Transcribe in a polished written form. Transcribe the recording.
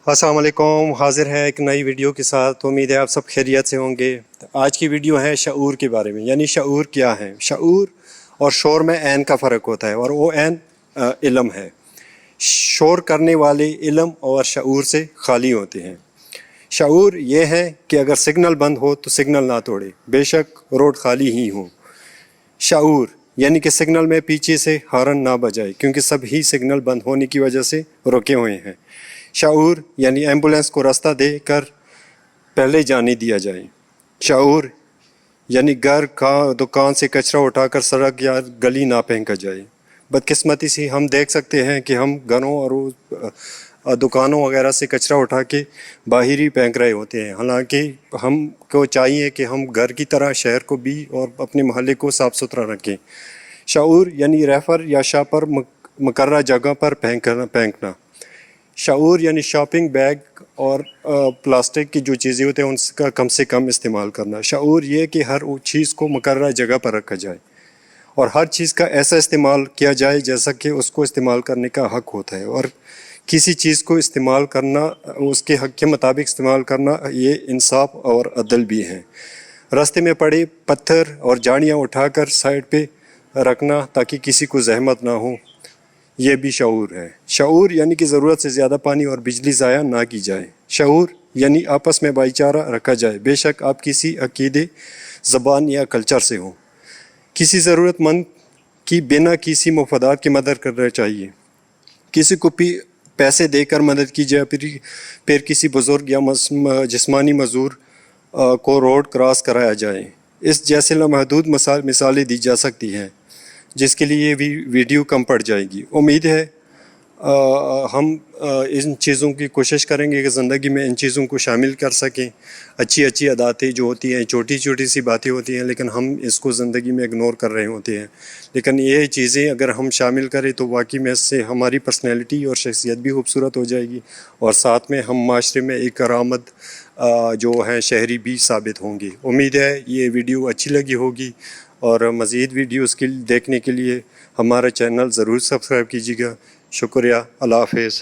السلام علیکم، حاضر ہے ایک نئی ویڈیو کے ساتھ. امید ہے آپ سب خیریت سے ہوں گے. آج کی ویڈیو ہے شعور کے بارے میں، یعنی شعور کیا ہے. شعور اور شور میں عین کا فرق ہوتا ہے، اور وہ عین علم ہے. شور کرنے والے علم اور شعور سے خالی ہوتے ہیں. شعور یہ ہے کہ اگر سگنل بند ہو تو سگنل نہ توڑے، بے شک روڈ خالی ہی ہو. شعور یعنی کہ سگنل میں پیچھے سے ہارن نہ بجائے، کیونکہ سب ہی سگنل بند ہونے کی وجہ سے رکے ہوئے ہیں. شعور یعنی ایمبولینس کو راستہ دے کر پہلے جانے دیا جائے. شعور یعنی گھر کا دکان سے کچرا اٹھا کر سڑک یا گلی نہ پھینکا جائے. بدقسمتی سے ہم دیکھ سکتے ہیں کہ ہم گھروں اور دکانوں وغیرہ سے کچرا اٹھا کے باہر ہی پھینک رہے ہوتے ہیں، حالانکہ ہم کو چاہیے کہ ہم گھر کی طرح شہر کو بھی اور اپنے محلے کو صاف ستھرا رکھیں. شعور یعنی ریفر یا شاپر مقررہ جگہ پر پھینکنا. شعور یعنی شاپنگ بیگ اور پلاسٹک کی جو چیزیں ہوتے ہیں ان کا کم سے کم استعمال کرنا. شعور یہ کہ ہر چیز کو مقررہ جگہ پر رکھا جائے اور ہر چیز کا ایسا استعمال کیا جائے جیسا کہ اس کو استعمال کرنے کا حق ہوتا ہے، اور کسی چیز کو استعمال کرنا، اس کے حق کے مطابق استعمال کرنا، یہ انصاف اور عدل بھی ہے. راستے میں پڑے پتھر اور جھاڑیاں اٹھا کر سائڈ پہ رکھنا تاکہ کسی کو زحمت نہ ہو، یہ بھی شعور ہے. شعور یعنی کہ ضرورت سے زیادہ پانی اور بجلی ضائع نہ کی جائے. شعور یعنی آپس میں بھائی چارہ رکھا جائے، بے شک آپ کسی عقیدے، زبان یا کلچر سے ہوں. کسی ضرورت مند کی بنا کسی مفادات کی مدد کرنا چاہیے. کسی کو پیسے دے کر مدد کی جائے، پھر کسی بزرگ یا جسمانی معذور کو روڈ کراس کرایا جائے. اس جیسے لامحدود مثالیں دی جا سکتی ہیں جس کے لیے بھی ویڈیو کم پڑ جائے گی. امید ہے ہم ان چیزوں کی کوشش کریں گے کہ زندگی میں ان چیزوں کو شامل کر سکیں. اچھی عاداتیں جو ہوتی ہیں، چھوٹی چھوٹی سی باتیں ہوتی ہیں، لیکن ہم اس کو زندگی میں اگنور کر رہے ہوتے ہیں. لیکن یہ چیزیں اگر ہم شامل کریں تو واقعی میں اس سے ہماری پرسنالٹی اور شخصیت بھی خوبصورت ہو جائے گی، اور ساتھ میں ہم معاشرے میں ایک کارآمد جو ہے شہری بھی ثابت ہوں گے. امید ہے یہ ویڈیو اچھی لگی ہوگی، اور مزید ویڈیوز دیکھنے کے لیے ہمارا چینل ضرور سبسکرائب کیجیے گا. شکریہ. اللہ حافظ.